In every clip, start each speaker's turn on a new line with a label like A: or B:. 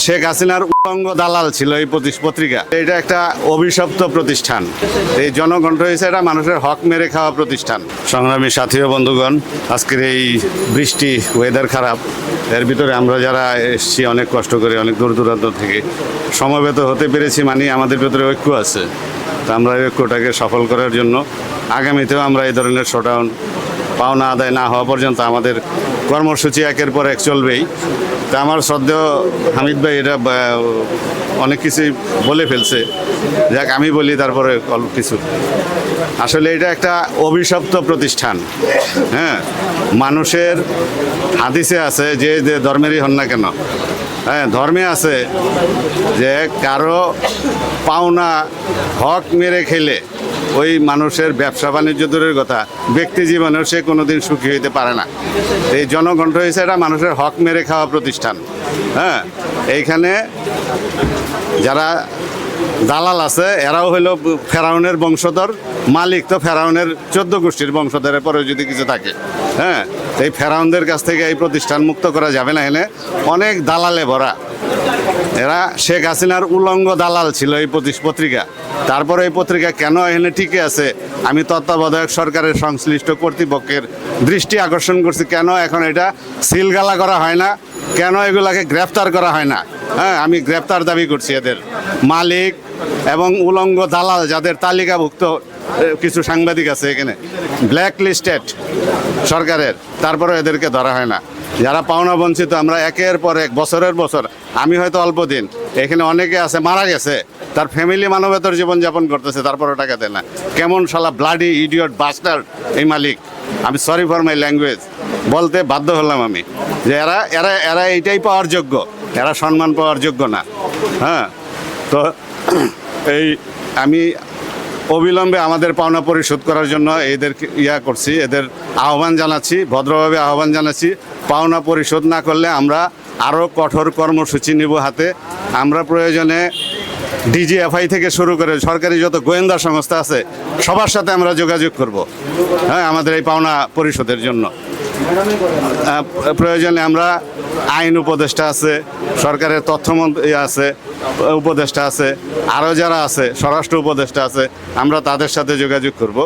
A: শেখ হাসিনার উলঙ্গ দালাল ছিল এই পত্রিকা। এটা একটা অভিশপ্ত প্রতিষ্ঠান। এই জনকণ্ঠ হয়েছে এটা মানুষের হক মেরে খাওয়া প্রতিষ্ঠান। সংগ্রামী সাথী ও বন্ধুগণ, আজকের এই বৃষ্টি, ওয়েদার খারাপ, এর ভিতরে আমরা যারা এসেছি অনেক কষ্ট করে, অনেক দূর দূরান্ত থেকে সমবেত হতে পেরেছি, মানে আমাদের ভিতরে ঐক্য আছে। তা আমরা এই ঐক্যটাকে সফল করার জন্য আগামীতেও আমরা এই ধরনের শোডাউন পাওনা আদায় না হওয়া পর্যন্ত আমাদের কর্মসূচি একের পর এক চলবেই। তা আমার শ্রদ্ধেয় হামিদ ভাই এটা অনেক কিছুই বলে ফেলছে, যাক আমি বলি তারপরে অল্প কিছু। আসলে এটা একটা অভিশপ্ত প্রতিষ্ঠান। হ্যাঁ, মানুষের হাদিসে আছে যে ধর্মেরই হন না কেন, হ্যাঁ ধর্মে আছে যে কারো পাওনা হক মেরে খেলে ওই মানুষের ব্যবসা বাণিজ্য দূরের কথা, ব্যক্তি জীবনেও সে কোনোদিন সুখী হইতে পারে না। এই জনকণ্ঠ হয়েছে এটা মানুষের হক মেরে খাওয়া প্রতিষ্ঠান। হ্যাঁ, এইখানে যারা দালাল আছে এরাও হইল ফেরাউনের বংশধর, মালিক তো ফেরাউনের 14 গোষ্ঠীর বংশধরের পরে যদি কিছু থাকে। হ্যাঁ, এই ফেরাউনদের কাছ থেকে এই প্রতিষ্ঠান মুক্ত করা যাবে না। এনে অনেক দালালে ভরা। এরা শেখ হাসিনার উলঙ্গ দালাল ছিল এই পত্রিকা। তারপরে এই পত্রিকা কেন এখানে টিকে আছে আমি তত্ত্বাবধায়ক সরকারের সংশ্লিষ্ট কর্তৃপক্ষের দৃষ্টি আকর্ষণ করছি। কেন এখন এটা সিলগালা করা হয় না, কেন এগুলাকে গ্রেফতার করা হয় না? হ্যাঁ, আমি গ্রেফতার দাবি করছি। এদের মালিক এবং উলঙ্গ দালাল যাদের তালিকাভুক্ত কিছু সাংবাদিক আছে এখানে ব্ল্যাক লিস্টেড সরকারের, তারপরে এদেরকে ধরা হয় না। যারা পাওনা বঞ্চিত, আমরা একের পর এক বছরের বছর, আমি হয়তো অল্প দিন, এখানে অনেকে আছে মারা গেছে, তার ফ্যামিলি মানবেতর জীবনযাপন করতেছে, তারপরে টাকা দেয় না। কেমন শালা ব্লাডি ইডিয়ট বাস্টার্ড এই মালিক! আমি সরি ফর মাই ল্যাঙ্গুয়েজ বলতে বাধ্য হলাম আমি, যে এরা এরা এরা এইটাই পাওয়ার যোগ্য, এরা সম্মান পাওয়ার যোগ্য না। হ্যাঁ, তো এই আমি অবিলম্বে আমাদের পাওনা পরিশোধ করার জন্য এদের করছি, এদের আহ্বান জানাচ্ছি, ভদ্রভাবে আহ্বান জানাচ্ছি। পাওনা পরিশোধ না করলে আমরা আরও কঠোর কর্মসূচি নিব হাতে। আমরা প্রয়োজনে ডিজিএফআই থেকে শুরু করে সরকারি যত গোয়েন্দা সংস্থা আছে সবার সাথে আমরা যোগাযোগ করব। হ্যাঁ, আমাদের এই পাওনা পরিশোধের জন্য প্রয়োজনে আমরা আইন উপদেষ্টা আছে, সরকারের তথ্যমন্ত্রী আছে, উপদেষ্টা আছে, আরও যারা আছে স্বরাষ্ট্র উপদেষ্টা আছে, আমরা তাদের সাথে যোগাযোগ করব।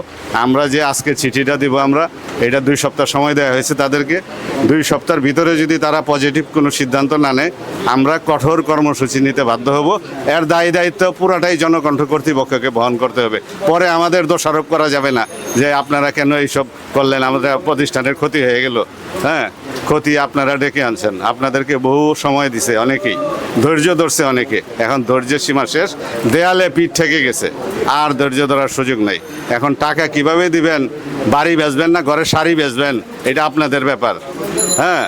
A: আমরা যে আজকে চিঠিটা দিব, আমরা এটা 2 সপ্তাহ সময় দেওয়া হয়েছে তাদেরকে। 2 সপ্তাহের ভিতরে যদি তারা পজিটিভ কোনো সিদ্ধান্ত না নেয়, আমরা কঠোর কর্মসূচি নিতে বাধ্য হব। এর দায়িত্ব পুরাটাই জনকণ্ঠ কর্তৃপক্ষকে বহন করতে হবে। পরে আমাদের দোষারোপ করা যাবে না যে আপনারা কেন এইসব করলেন, আমাদের প্রতিষ্ঠানের ক্ষতি হয়ে গেল। হ্যাঁ, ক্ষতি আপনারা ডেকে আনছেন, আপনাদেরকে বহু সময় দিছে, অনেকেই ধৈর্য ধরছে, অনেকে এখন ধৈর্যের সীমা শেষ, দেয়ালে পিঠ ঠেকে গেছে, আর ধৈর্য ধরার সুযোগ নেই। এখন টাকা কিভাবে দিবেন, বাড়ি বেচবেন না ঘরে শাড়ি বেচবেন, এটা আপনাদের ব্যাপার। হ্যাঁ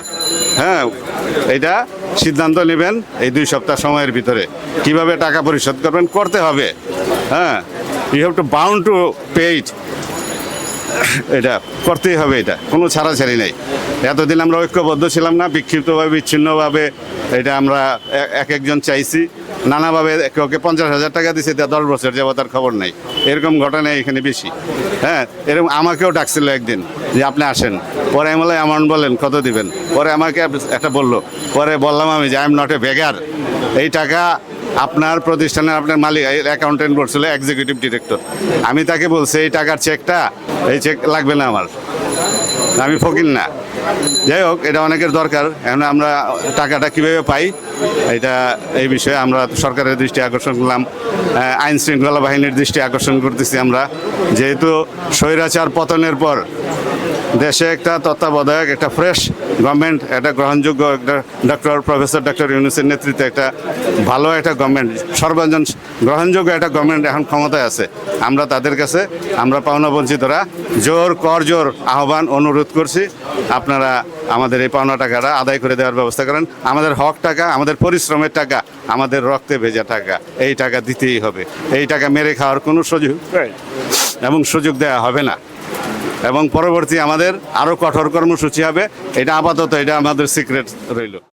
A: হ্যাঁ, এটা সিদ্ধান্ত নেবেন এই 2 সপ্তাহ সময়ের ভিতরে। কিভাবে টাকা পরিশোধ করবেন, করতে হবে। হ্যাঁ, you have to bound to pay it, এটা করতেই হবে, এটা কোনো ছাড়াছাড়ি নেই। এতদিন আমরা ঐক্যবদ্ধ ছিলাম না, বিক্ষিপ্তভাবে বিচ্ছিন্নভাবে এটা আমরা একজন চাইছি নানাভাবে। ওকে 50,000 টাকা দিচ্ছে, 10 বছর যাবো তার খবর নেই। এরকম ঘটনা এখানে বেশি। হ্যাঁ, এরকম আমাকেও ডাকছিল একদিন যে আপনি আসেন, পরে আমি বললাম অ্যামাউন্ট বলেন কত দিবেন, পরে আমাকে একটা বললো, পরে বললাম আমি যে আই এম নট এ বেগার। এই টাকা আপনার প্রতিষ্ঠানের আপনার মালিক অ্যাকাউন্টেন্ট বলছিল, এক্সিকিউটিভ ডিরেক্টর। আমি তাকে বলছি এই টাকার চেকটা, এই চেক লাগবে না আমার, আমি ফকির না। যাই হোক, এটা অনেকের দরকার। এখন আমরা টাকাটা কীভাবে পাই, এটা এই বিষয়ে আমরা সরকারের দৃষ্টি আকর্ষণ করলাম, আইন শৃঙ্খলা বাহিনীর দৃষ্টি আকর্ষণ করতেছি। আমরা যেহেতু স্বৈরাচার পতনের পর দেশে একটা তত্ত্বাবধায়ক, একটা ফ্রেশ গভর্নমেন্ট, একটা গ্রহণযোগ্য, একটা প্রফেসর ডক্টর ইউনূসের নেতৃত্বে একটা ভালো একটা গভর্নমেন্ট, সর্বজন গ্রহণযোগ্য একটা গভর্নমেন্ট এখন ক্ষমতায় আছে। আমরা তাদের কাছে, আমরা পাওনা বঞ্চিতরা জোর আহ্বান অনুরোধ করছি, আপনারা আমাদের এই পাওনা টাকাটা আদায় করে দেওয়ার ব্যবস্থা করেন। আমাদের হক টাকা, আমাদের পরিশ্রমের টাকা, আমাদের রক্তে ভেজা টাকা, এই টাকা দিতেই হবে। এই টাকা মেরে খাওয়ার কোনো সুযোগ দেওয়া হবে না। এবং পরবর্তী আমাদের আরও কঠোর কর্মসূচি হবে। এটা আপাতত এটা আমাদের সিক্রেট রইল।